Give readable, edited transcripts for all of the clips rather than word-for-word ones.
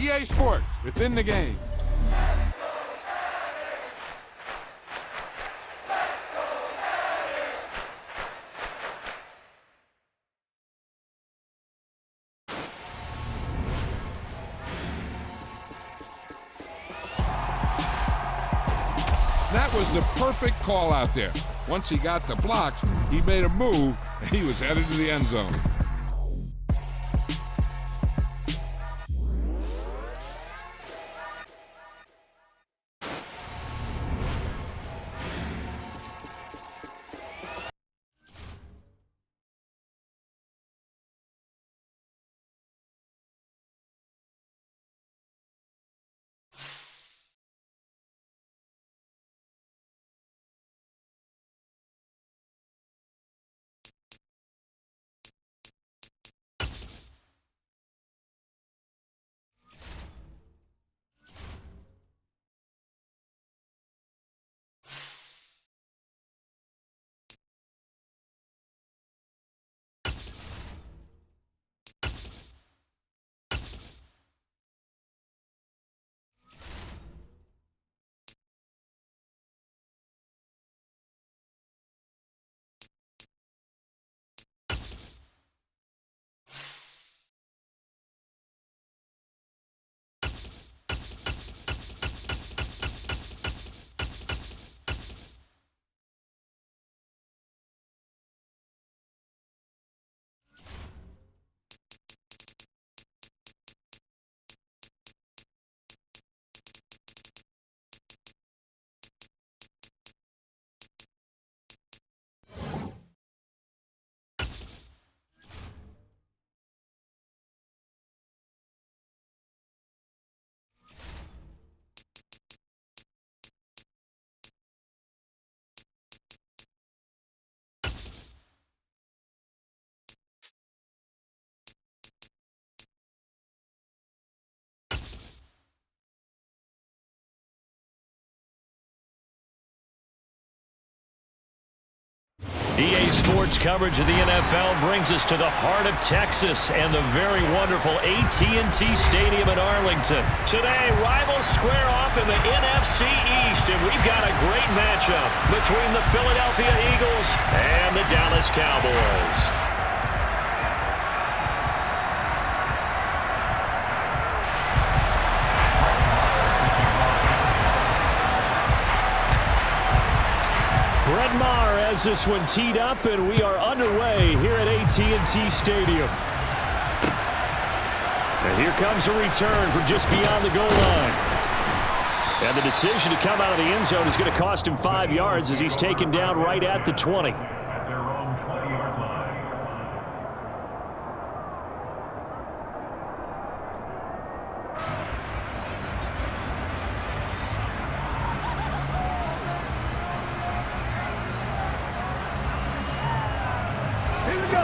EA Sports, within the game. That was the perfect call out there. Once he got the blocks, he made a move, and he was headed to the end zone. EA Sports coverage of the NFL brings us to the heart of Texas and the very wonderful H2H Stadium in Arlington. Today, rivals square off in the NFC East, and we've got a great matchup between the Philadelphia Eagles and the Dallas Cowboys. Brett Maher has this one teed up, and we are underway here at H2H Stadium. And here comes a return from just beyond the goal line. And the decision to come out of the end zone is going to cost him 5 yards as he's taken down right at the 20. At their own 20-yard line. Here we go.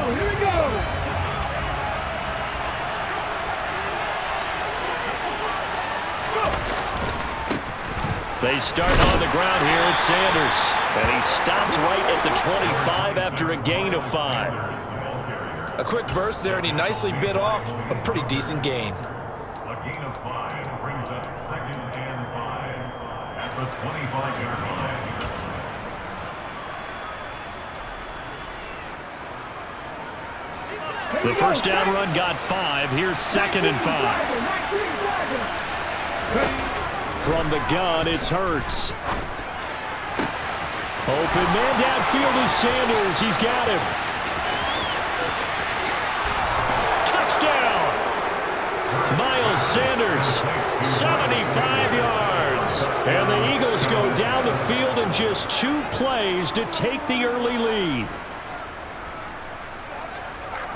They start on the ground here at Sanders. And he stopped right at the 25 after a gain of 5. A quick burst there, and he nicely bit off a pretty decent gain. A gain of 5 brings up 2nd and 5 at the 25-yard line. The first down run got 5. Here's 2nd and 5. From the gun, it's Hurts. Open man downfield is Sanders. He's got him. Touchdown! Miles Sanders, 75 yards. And the Eagles go down the field in just 2 plays to take the early lead.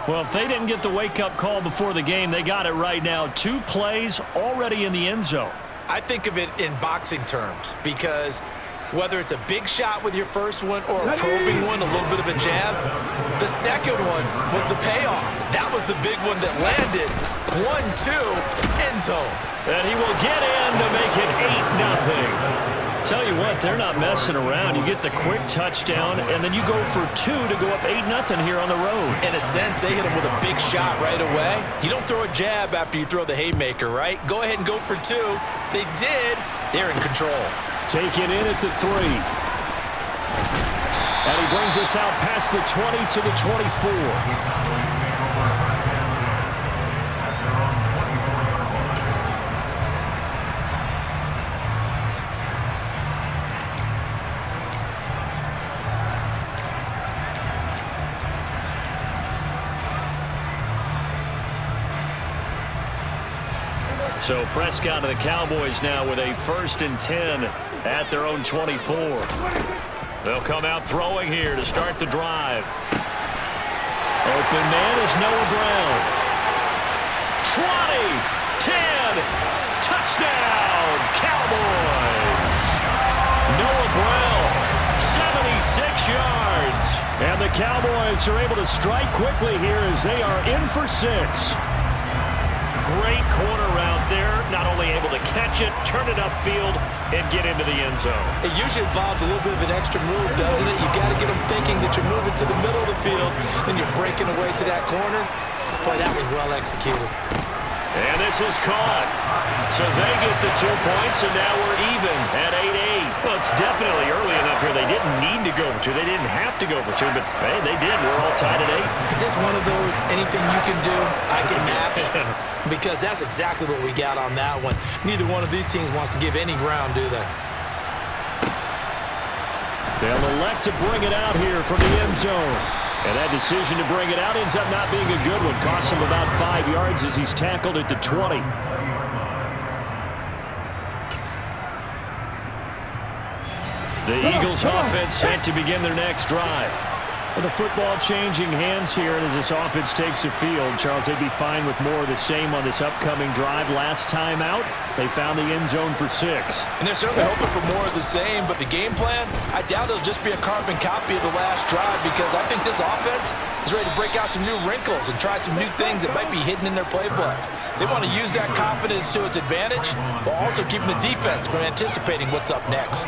Well, if they didn't get the wake-up call before the game, they got it right now. 2 plays already in the end zone. I think of it in boxing terms because whether it's a big shot with your first one or a probing one, a little bit of a jab, the second one was the payoff. That was the big one that landed. 1-2, end zone. And he will get in to make it 8-0. Tell you what, they're not messing around. You get the quick touchdown, and then you go for 2 to go up 8-0 here on the road. In a sense, they hit him with a big shot right away. You don't throw a jab after you throw the haymaker, right? Go ahead and go for 2. They did. They're in control. Taken in at the 3. And he brings us out past the 20 to the 24. So Prescott and the Cowboys now with a 1st and 10 at their own 24. They'll come out throwing here to start the drive. Open man is Noah Brown. 20, 10, touchdown, Cowboys. Noah Brown, 76 yards. And the Cowboys are able to strike quickly here as they are in for 6. Great corner route there. Not only able to catch it, turn it upfield, and get into the end zone. It usually involves a little bit of an extra move, doesn't it? You've got to get them thinking that you're moving to the middle of the field, then you're breaking away to that corner. Boy, that was well executed. And this is caught. So they get the 2 points, and now we're even at 8-8. Well, it's definitely early enough here. They didn't need to go for 2. They didn't have to go for 2, but, hey, they did. We're all tied at 8. Is this one of those anything you can do, I can match? Because that's exactly what we got on that one. Neither one of these teams wants to give any ground, do they? They'll elect to bring it out here from the end zone. And that decision to bring it out ends up not being a good one. Costs him about 5 yards as he's tackled at the 20. The Eagles offense set to begin their next drive. Well, the football changing hands here, and as this offense takes the field, Charles, they'd be fine with more of the same on this upcoming drive. Last time out, they found the end zone for 6. And they're certainly hoping for more of the same, but the game plan, I doubt it'll just be a carbon copy of the last drive, because I think this offense is ready to break out some new wrinkles and try some new things that might be hidden in their playbook. They want to use that confidence to its advantage, while also keeping the defense from anticipating what's up next.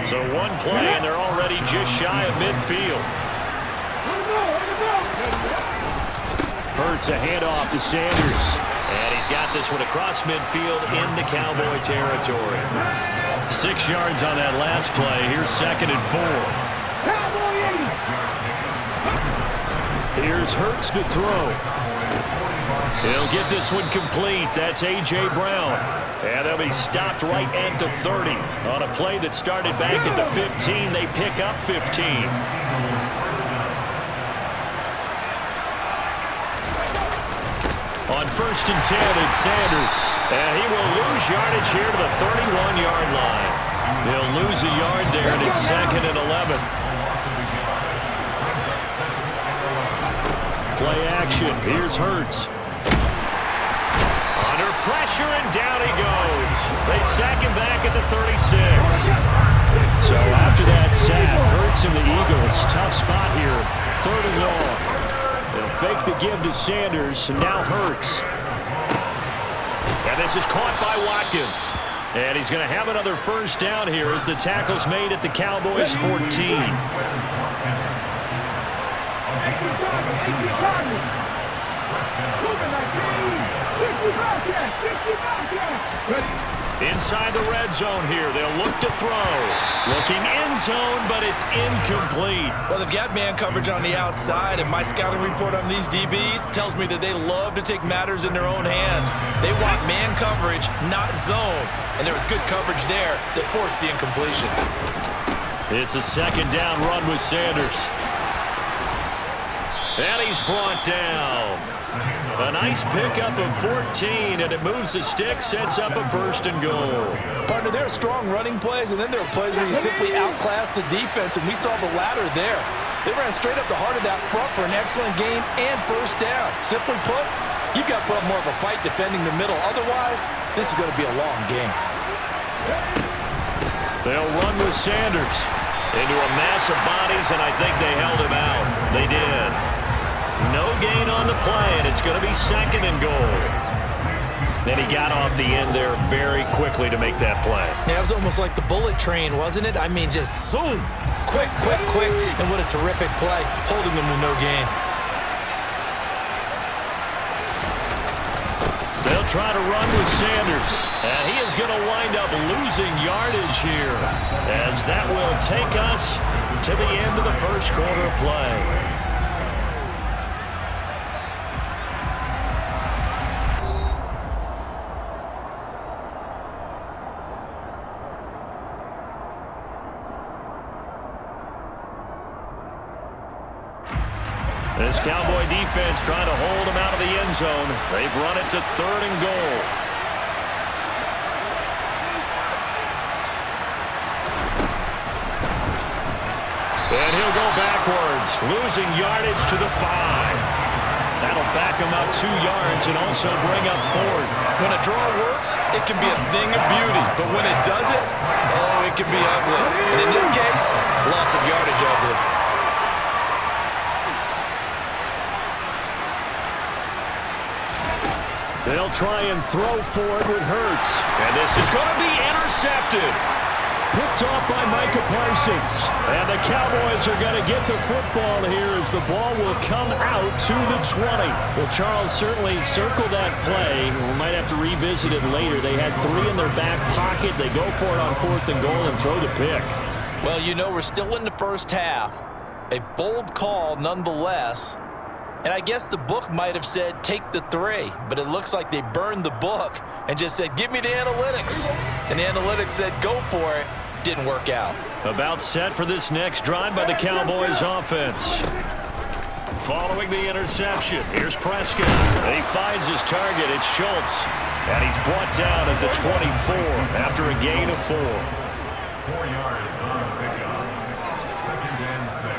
So one play, and they're already just shy of midfield. Hurts a handoff to Sanders. And he's got this one across midfield into Cowboy territory. 6 yards on that last play. Here's 2nd and 4. Here's Hurts to throw. He'll get this one complete. That's A.J. Brown. And they'll be stopped right at the 30. On a play that started back at the 15, they pick up 15. On 1st and 10, it's Sanders. And he will lose yardage here to the 31-yard line. They'll lose a yard there, and it's 2nd and 11. Play action. Here's Hurts. Under pressure, and down he goes. They sack him back at the 36. So after that sack, Hurts and the Eagles, tough spot here. 3rd and long. They'll fake the give to Sanders, and now Hurts. And this is caught by Watkins. And he's going to have another 1st down here as the tackle's made at the Cowboys' 14. Inside the red zone here. They'll look to throw. Looking end zone, but it's incomplete. Well, they've got man coverage on the outside, and my scouting report on these DBs tells me that they love to take matters in their own hands. They want man coverage, not zone. And there was good coverage there that forced the incompletion. It's a 2nd down run with Sanders. And he's brought down. A nice pickup of 14, and it moves the stick, sets up a 1st and goal. Partner, there are strong running plays, and then there are plays where you simply outclass the defense, and we saw the latter there. They ran straight up the heart of that front for an excellent gain and 1st down. Simply put, you've got to put up more of a fight defending the middle. Otherwise, this is going to be a long game. They'll run with Sanders into a mass of bodies, and I think they held him out. They did. No gain on the play, and it's going to be 2nd and goal. And he got off the end there very quickly to make that play. Yeah, it was almost like the bullet train, wasn't it? I mean, just zoom. Quick, quick, quick. And what a terrific play, holding them to no gain. They'll try to run with Sanders. And he is going to wind up losing yardage here, as that will take us to the end of the first quarter of play. This Cowboy defense trying to hold him out of the end zone. They've run it to 3rd and goal. And he'll go backwards, losing yardage to the 5. That'll back him up 2 yards and also bring up 4th. When a draw works, it can be a thing of beauty. But when it doesn't, oh, it can be ugly. And in this case, loss of yardage ugly. They'll try and throw for it with Hurts. And this is going to be intercepted. Picked off by Micah Parsons. And the Cowboys are going to get the football here as the ball will come out to the 20. Well, Charles, certainly circle that play. We might have to revisit it later. They had 3 in their back pocket. They go for it on 4th and goal and throw the pick. Well, you know, we're still in the first half. A bold call nonetheless. And I guess the book might have said, take the 3. But it looks like they burned the book and just said, give me the analytics. And the analytics said, go for it. Didn't work out. About set for this next drive by the Cowboys offense. Following the interception, here's Prescott. And he finds his target. It's Schultz. And he's brought down at the 24 after a gain of 4. 4 yards on the pickup. 2nd and 6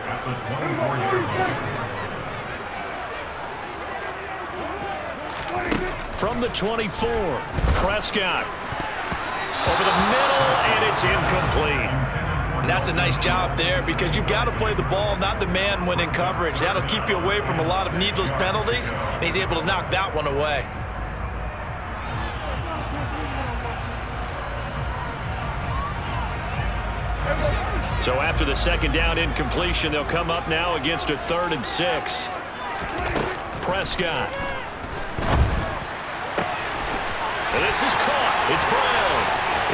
at the 24-yard line. From the 24, Prescott. Over the middle, and it's incomplete. And that's a nice job there because you've got to play the ball, not the man when in coverage. That'll keep you away from a lot of needless penalties, and he's able to knock that one away. So after the 2nd down incompletion, they'll come up now against a 3rd and 6. Prescott. This is caught. It's Brown.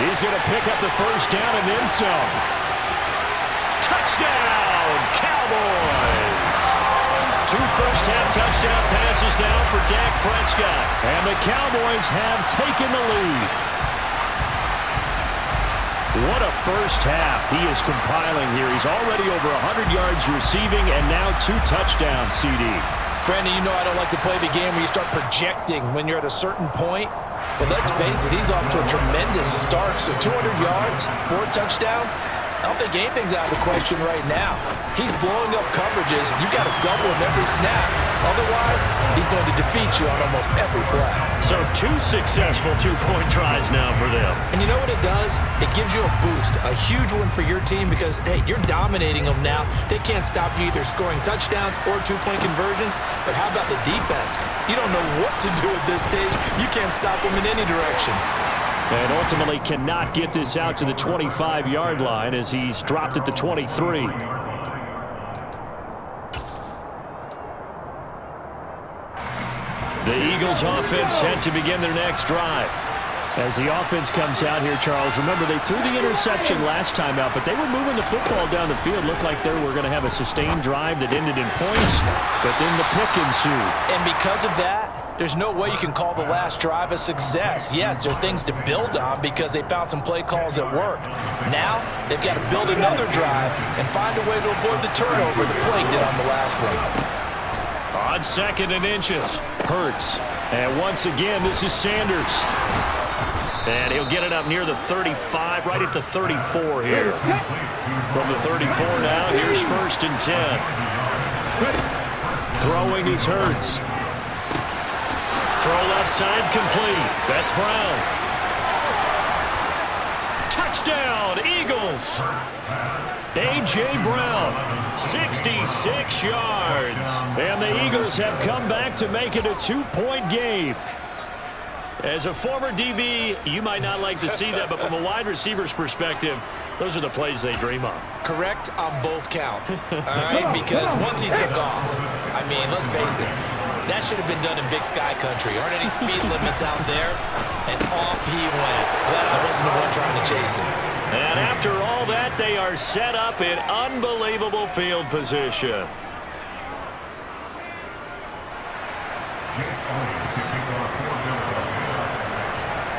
He's going to pick up the 1st down and then some. Touchdown, Cowboys. 2 first-half touchdown passes now for Dak Prescott. And the Cowboys have taken the lead. What a first half he is compiling here. He's already over 100 yards receiving and now 2 touchdowns, CD. Brandon, you know I don't like to play the game where you start projecting when you're at a certain point. But let's face it, he's off to a tremendous start. So 200 yards, 4 touchdowns. I don't think anything's out of the question right now. He's blowing up coverages. You've got to double him every snap. Otherwise, he's going to defeat you on almost every play. So 2 successful 2-point tries now for them. And you know what it does? It gives you a boost, a huge one for your team because, hey, you're dominating them now. They can't stop you either scoring touchdowns or 2-point conversions. But how about the defense? You don't know what to do at this stage. You can't stop them in any direction. And ultimately cannot get this out to the 25-yard line as he's dropped at the 23. The Eagles offense set to begin their next drive. As the offense comes out here, Charles, remember they threw the interception last time out, but they were moving the football down the field. Looked like they were going to have a sustained drive that ended in points, but then the pick ensued. And because of that, there's no way you can call the last drive a success. Yes, there are things to build on because they found some play calls that work. Now, they've got to build another drive and find a way to avoid the turnover the play did on the last one. On 2nd and inches, Hurts. And once again, this is Sanders. And he'll get it up near the 35, right at the 34 here. From the 34 now, here's 1st and 10. Throwing is Hurts. Throw left side complete. That's Brown. Touchdown, Eagles. A.J. Brown, 66 yards. And the Eagles have come back to make it a 2-point game. As a former DB, you might not like to see that, but from a wide receiver's perspective, those are the plays they dream of. Correct on both counts, all right? Because once he took off, I mean, let's face it, that should have been done in Big Sky Country. Aren't any speed limits out there? And off he went. Glad I wasn't the one trying to chase him. And after all that, they are set up in unbelievable field position.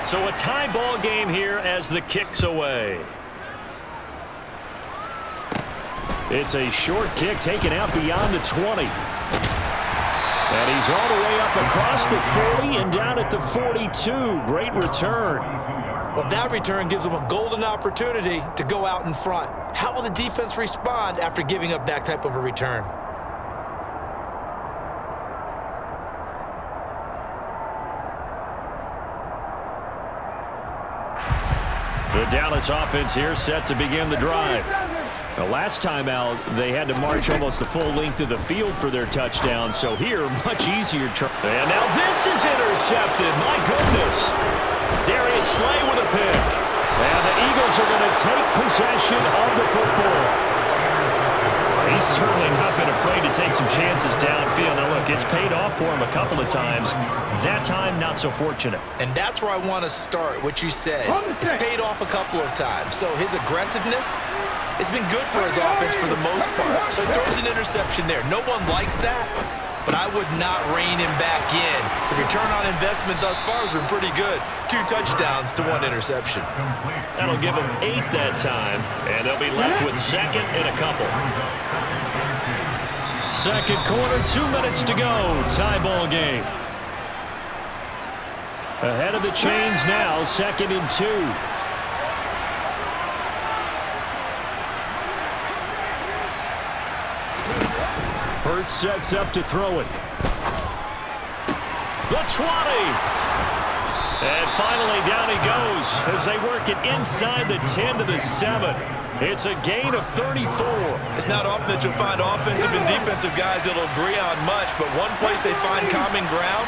So a tie ball game here as the kick's away. It's a short kick taken out beyond the 20. And he's all the way up across the 40 and down at the 42. Great return. Well, that return gives them a golden opportunity to go out in front. How will the defense respond after giving up that type of a return? The Dallas offense here set to begin the drive. The last time out, they had to march almost the full length of the field for their touchdown, so here, much easier. And now this is intercepted. My goodness. Darius Slay with a pick. And the Eagles are going to take possession of the football. He's certainly not been afraid to take some chances downfield. Now, look, it's paid off for him a couple of times. That time, not so fortunate. And that's where I want to start, what you said. It's paid off a couple of times. So his aggressiveness has been good for his offense for the most part. So he throws an interception there. No one likes that, but I would not rein him back in. The return on investment thus far has been pretty good. 2 touchdowns to 1 interception. That'll give him 8 that time, and they'll be left with second and a couple. Second quarter, 2 minutes to go. Tie ball game. Ahead of the chains now, 2nd and 2. Hurts sets up to throw it. The 20. And finally down he goes as they work it inside the 10 to the 7. It's a gain of 34. It's not often that you'll find offensive and defensive guys that'll agree on much, but one place they find common ground,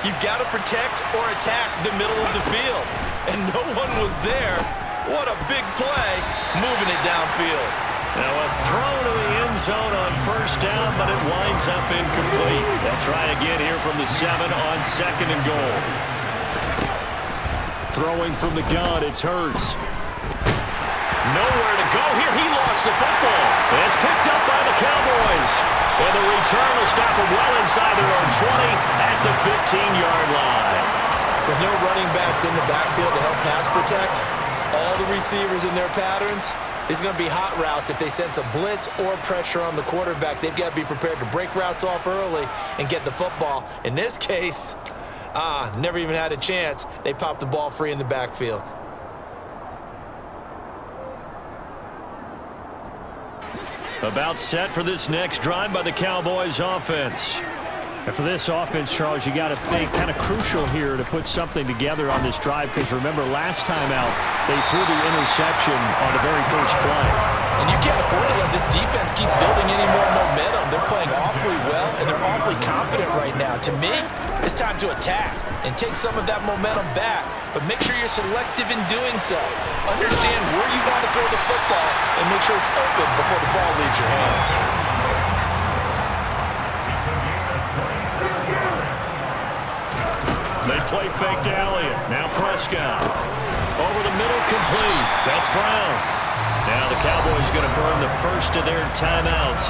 you've got to protect or attack the middle of the field. And no one was there. What a big play, moving it downfield. Now a throw to the end zone on first down, but it winds up incomplete. They'll try again here from the 7 on 2nd and goal. Throwing from the gun, it's Hurts. Nowhere to go here. He lost the football. And it's picked up by the Cowboys. And the return will stop him well inside their own 20 at the 15-yard line. With no running backs in the backfield to help pass protect, all the receivers in their patterns, it's going to be hot routes. If they sense a blitz or pressure on the quarterback, they've got to be prepared to break routes off early and get the football. In this case, never even had a chance. They popped the ball free in the backfield. About set for this next drive by the Cowboys offense. And for this offense, Charles, you got to think kind of crucial here to put something together on this drive, because remember last time out they threw the interception on the very first play. And you can't afford to let this defense keep building any more momentum. They're playing awfully well, and they're awfully confident right now. To me, it's time to attack and take some of that momentum back, but make sure you're selective in doing so. Understand where you want to throw the football and make sure it's open before the ball leaves your hands. They play fake to Elliott. Now Prescott. Over the middle, complete. That's Brown. Now the Cowboys going to burn the first of their timeouts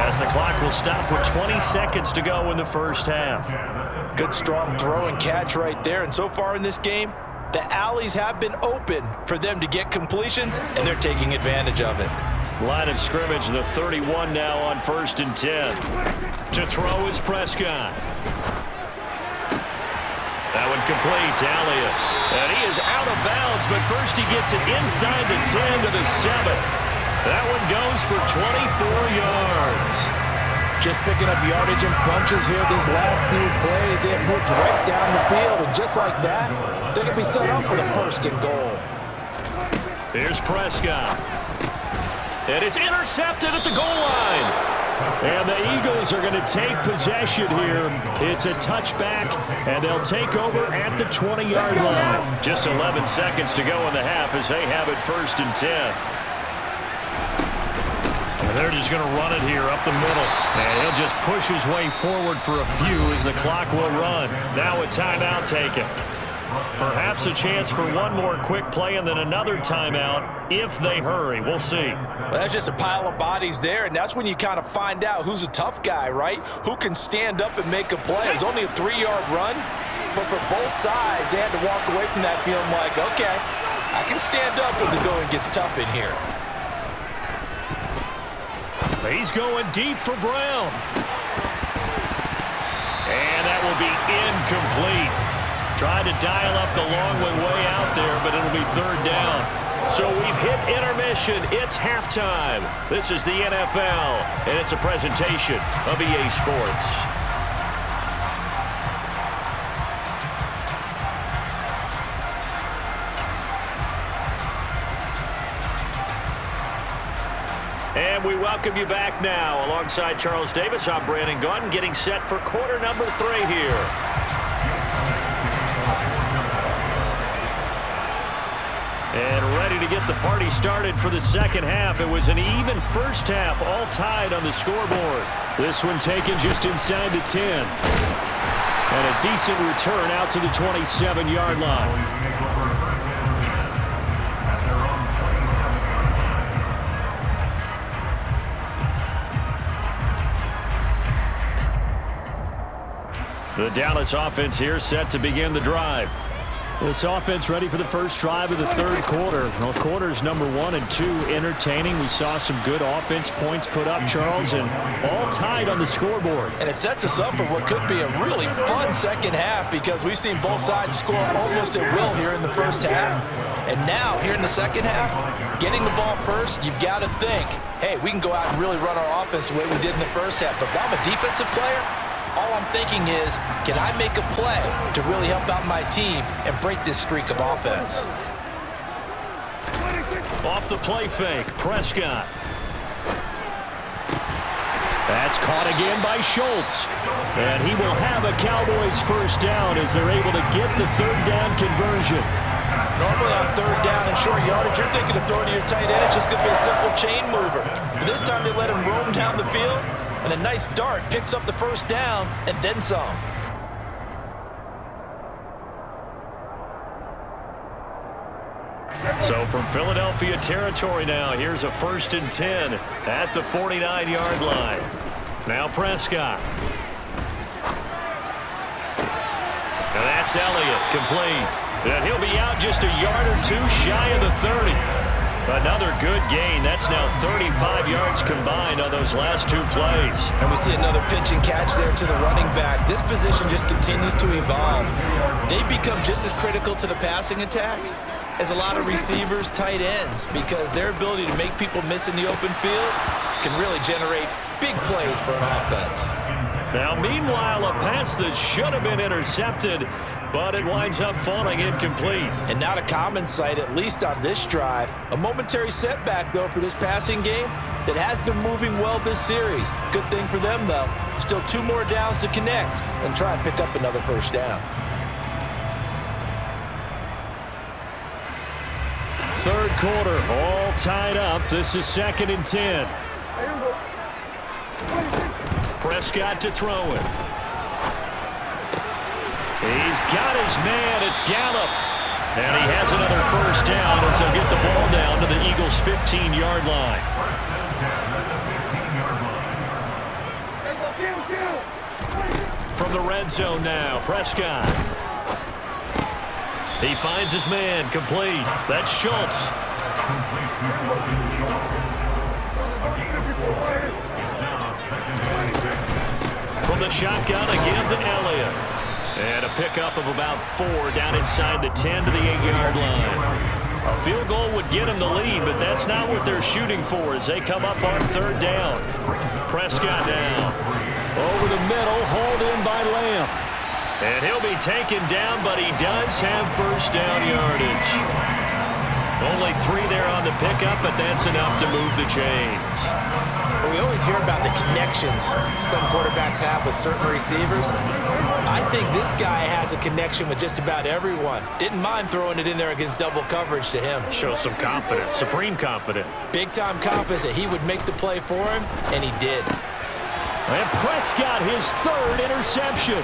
as the clock will stop with 20 seconds to go in the first half. Good strong throw and catch right there. And so far in this game, the alleys have been open for them to get completions, and they're taking advantage of it. Line of scrimmage, the 31 now on 1st and 10. To throw is Prescott. That one complete to Elliott. And he is out of bounds, but first he gets it inside the 10 to the 7. That one goes for 24 yards. Just picking up yardage in bunches here these last few plays. They have moved right down the field, and just like that, they're going to be set up with a 1st and goal. Here's Prescott. And it's intercepted at the goal line. And the Eagles are going to take possession here. It's a touchback, and they'll take over at the 20-yard line. Just 11 seconds to go in the half as they have it 1st and 10. And they're just going to run it here up the middle. And he'll just push his way forward for a few as the clock will run. Now a timeout taken. Perhaps a chance for one more quick play and then another timeout if they hurry. We'll see. Well, that's just a pile of bodies there, and that's when you kind of find out who's a tough guy, right? Who can stand up and make a play. It's only a 3-yard run, but for both sides, they had to walk away from that feeling like, okay, I can stand up when the going gets tough in here. He's going deep for Brown. And that will be incomplete. Tried to dial up the long one way out there, but it'll be 3rd down. So we've hit intermission. It's halftime. This is the NFL, and it's a presentation of EA Sports. And we welcome you back now. Alongside Charles Davis, I'm Brandon Gunn, getting set for quarter number 3 here. And ready to get the party started for the second half. It was an even first half, all tied on the scoreboard. This one taken just inside the 10. And a decent return out to the 27-yard line. The Dallas offense here set to begin the drive. This offense ready for the first drive of the 3rd quarter. Well, quarters number 1 and 2 entertaining. We saw some good offense points put up, Charles, and all tied on the scoreboard. And it sets us up for what could be a really fun second half because we've seen both sides score almost at will here in the first half. And now, here in the second half, getting the ball first, you've got to think, hey, we can go out and really run our offense the way we did in the first half. But if I'm a defensive player, all I'm thinking is, can I make a play to really help out my team and break this streak of offense? Off the play fake, Prescott. That's caught again by Schultz. And he will have a Cowboys first down as they're able to get the 3rd down conversion. Normally on 3rd down and short yardage, you're thinking of throwing to your tight end. It's just going to be a simple chain mover. But this time they let him roam down the field. And a nice dart picks up the first down and then some. So from Philadelphia territory now, here's a 1st and 10 at the 49-yard line. Now Prescott. Now that's Elliott, complete. And he'll be out just a yard or 2 shy of the 30. Another good gain. That's now 35 yards combined on those last 2 plays. And we see another pitch and catch there to the running back. This position just continues to evolve. They become just as critical to the passing attack as a lot of receivers, tight ends, because their ability to make people miss in the open field can really generate big plays for an offense. Now, meanwhile, a pass that should have been intercepted, but it winds up falling incomplete. And not a common sight, at least on this drive. A momentary setback, though, for this passing game that has been moving well this series. Good thing for them, though. Still 2 more downs to connect and try and pick up another first down. 3rd quarter, all tied up. This is 2nd and 10. Prescott to throw it. He's got his man. It's Gallup. And he has another first down as they'll get the ball down to the Eagles' 15-yard line. From the red zone now, Prescott. He finds his man, complete. That's Schultz. From the shotgun again to Elliott. And a pickup of about 4 down inside the 10 to the 8-yard line. A field goal would get him the lead, but that's not what they're shooting for as they come up on 3rd down. Prescott now. Over the middle, hauled in by Lamb. And he'll be taken down, but he does have first down yardage. Only 3 there on the pickup, but that's enough to move the chains. We always hear about the connections some quarterbacks have with certain receivers. I think this guy has a connection with just about everyone. Didn't mind throwing it in there against double coverage to him. Shows some confidence, supreme confidence. Big-time confidence that he would make the play for him, and he did. And Prescott, his third interception.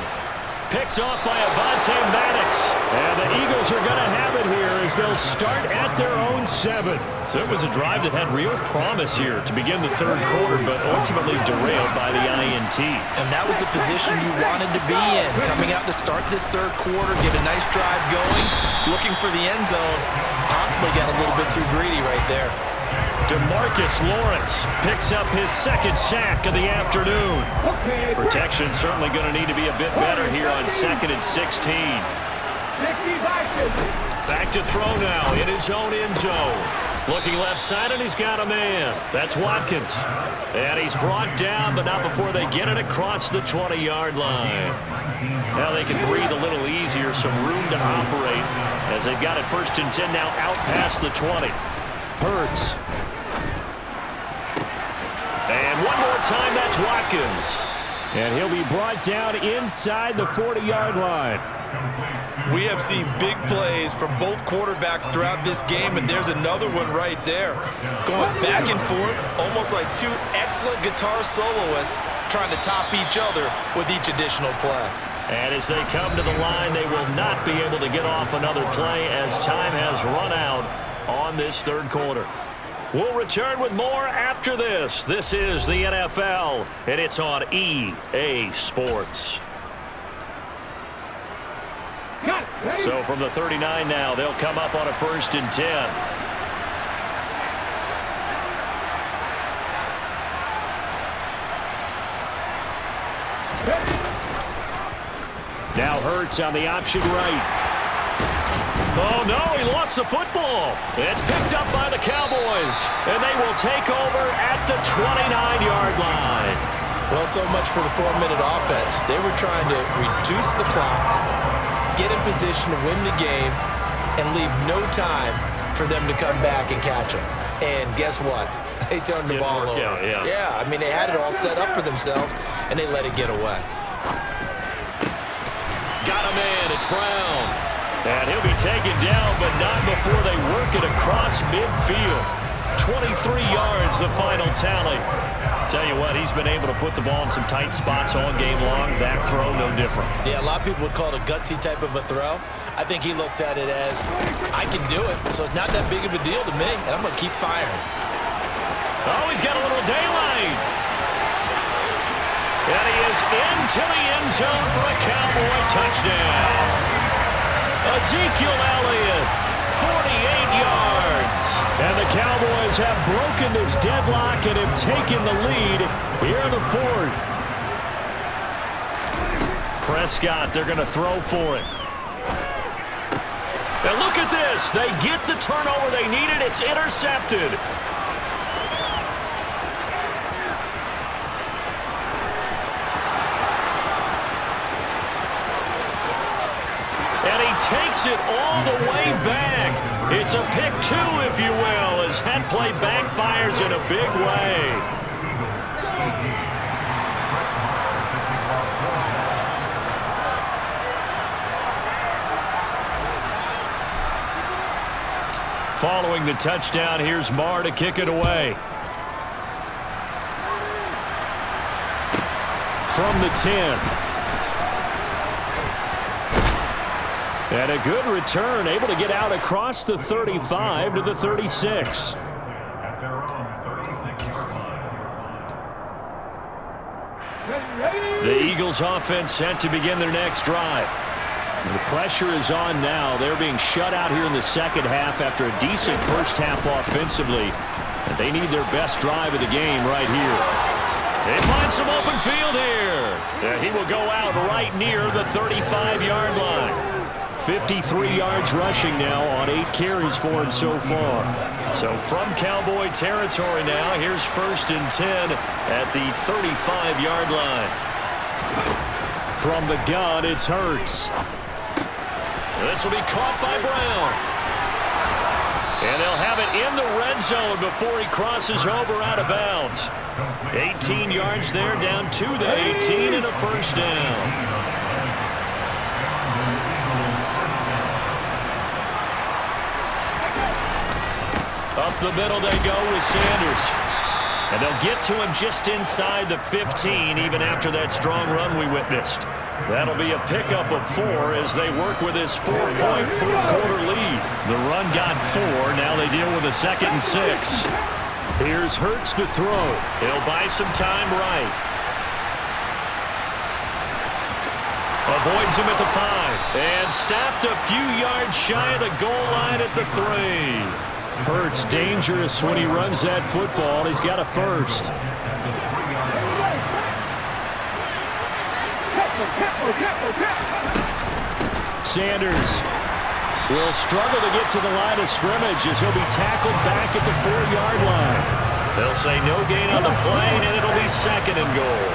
Picked off by Avonte Maddox. And the Eagles are going to have it here as they'll start at their own 7. So it was a drive that had real promise here to begin the third quarter, but ultimately derailed by the INT. And that was the position you wanted to be in. Coming out to start this third quarter, get a nice drive going, looking for the end zone. Possibly got a little bit too greedy right there. DeMarcus Lawrence picks up his second sack of the afternoon. Protection certainly going to need to be a bit better here on 2nd and 16. Back to throw now in his own end zone. Looking left side, and he's got a man. That's Watkins. And he's brought down, but not before they get it across the 20-yard line. Now they can breathe a little easier, some room to operate as they've got it 1st and 10 now out past the 20. Hurts. And one more time, that's Watkins. And he'll be brought down inside the 40-yard line. We have seen big plays from both quarterbacks throughout this game, and there's another one right there. Going back and forth, almost like two excellent guitar soloists trying to top each other with each additional play. And as they come to the line, they will not be able to get off another play as time has run out on this third quarter. We'll return with more after this. This is the NFL, and it's on EA Sports. So from the 39 now, they'll come up on a 1st and 10. Now Hurts on the option right. Oh, no, he lost the football. It's picked up by the Cowboys, and they will take over at the 29-yard line. Well, so much for the 4-minute offense. They were trying to reduce the clock, get in position to win the game, and leave no time for them to come back and catch them. And guess what? They turned the ball over. Yeah, I mean, they had it all set up for themselves, and they let it get away. Got a man. It's Brown. And he'll be taken down, but not before they work it across midfield. 23 yards, the final tally. Tell you what, he's been able to put the ball in some tight spots all game long. That throw, no different. Yeah, a lot of people would call it a gutsy type of a throw. I think he looks at it as, I can do it, so it's not that big of a deal to me, and I'm going to keep firing. Oh, he's got a little daylight. And he is into the end zone for a Cowboy touchdown. Ezekiel Elliott, 48 yards. And the Cowboys have broken this deadlock and have taken the lead here in the 4th. Prescott, they're going to throw for it. And look at this. They get the turnover they needed. It's intercepted. Takes it all the way back. It's a pick 2, if you will, as that play backfires in a big way. Following the touchdown, here's Marr to kick it away. From the 10. And a good return, able to get out across the 35 to the 36. At their own 36-yard line. The Eagles offense set to begin their next drive. The pressure is on now. They're being shut out here in the second half after a decent first half offensively. And they need their best drive of the game right here. They find some open field here. And he will go out right near the 35-yard line. 53 yards rushing now on 8 carries for him so far. So from Cowboy territory now, here's 1st and 10 at the 35-yard line. From the gun, it's Hurts. This will be caught by Brown. And they'll have it in the red zone before he crosses over out of bounds. 18 yards there, down to the 18 and a first down. Up the middle they go with Sanders. And they'll get to him just inside the 15, even after that strong run we witnessed. That'll be a pickup of 4 as they work with this 4-point fourth-quarter lead. The run got 4. Now they deal with a 2nd and 6. Here's Hurts to throw. He'll buy some time right. Avoids him at the 5. And stopped a few yards shy of the goal line at the 3. Hurts dangerous when he runs that football. He's got a first. Sanders will struggle to get to the line of scrimmage as he'll be tackled back at the 4-yard line. They'll say no gain on the play, and it'll be 2nd and goal.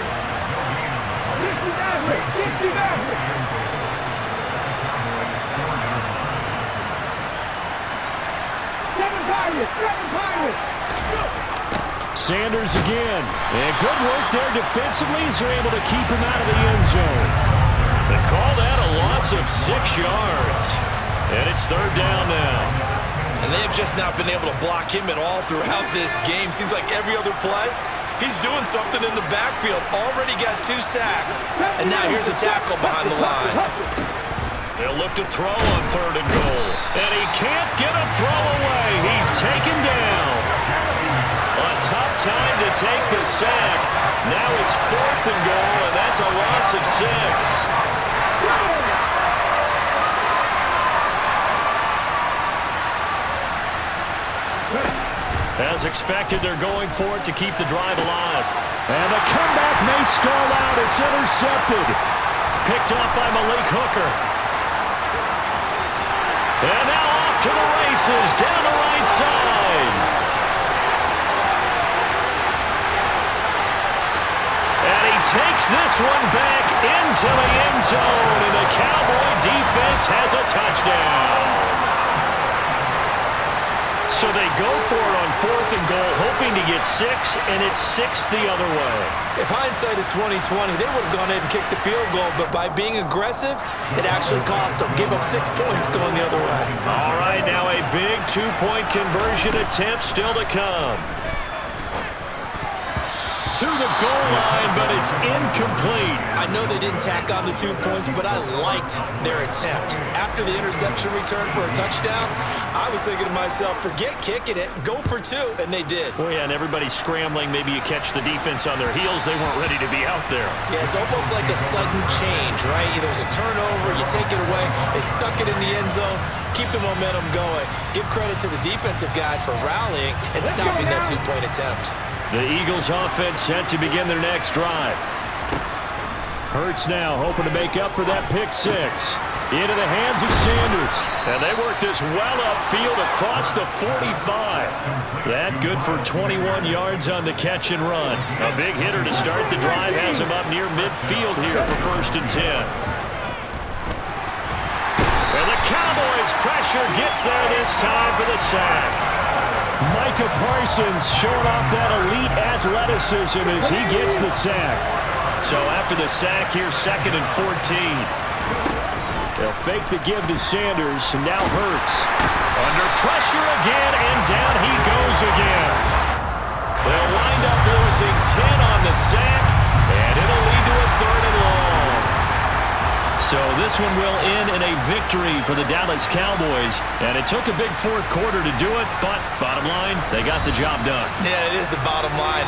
Sanders again. And good work there defensively as they're able to keep him out of the end zone. They call that a loss of 6 yards. And it's 3rd down now. And they've just not been able to block him at all throughout this game. Seems like every other play, he's doing something in the backfield. Already got 2 sacks. And now here's a tackle behind the line. They'll look to throw on 3rd and goal. And he can't get a throw away. He's taken down. A tough time to take the sack. Now it's 4th and goal, and that's a loss of 6. As expected, they're going for it to keep the drive alive. And the comeback may stall out. It's intercepted. Picked off by Malik Hooker. And now off to the races down the right side. And he takes this one back into the end zone, and the Cowboy defense has a touchdown. So they go for it on 4th and goal, hoping to get 6, and it's 6 the other way. If hindsight is 20/20, they would have gone ahead and kicked the field goal, but by being aggressive, it actually cost them. Gave up 6 points going the other way. All right, now a big 2-point conversion attempt still to come. To the goal line, but it's incomplete. I know they didn't tack on the 2 points, but I liked their attempt. After the interception return for a touchdown, I was thinking to myself, forget kicking it, go for 2, and they did. Well, yeah, and everybody's scrambling. Maybe you catch the defense on their heels. They weren't ready to be out there. Yeah, it's almost like a sudden change, right? There's a turnover, you take it away, they stuck it in the end zone, keep the momentum going. Give credit to the defensive guys for rallying and stopping that 2-point attempt. The Eagles offense set to begin their next drive. Hurts now hoping to make up for that pick 6. Into the hands of Sanders. And they work this well upfield across the 45. That good for 21 yards on the catch and run. A big hitter to start the drive has him up near midfield here for 1st and 10. And the Cowboys pressure gets there this time for the sack. Micah Parsons showing off that elite athleticism as he gets the sack. So after the sack, here's 2nd and 14. They'll fake the give to Sanders, and now Hurts. Under pressure again, and down he goes again. They'll wind up losing 10 on the sack, and it'll lead to a 3rd and long. So this one will end in a victory for the Dallas Cowboys. And it took a big 4th quarter to do it, but bottom line, they got the job done. Yeah, it is the bottom line.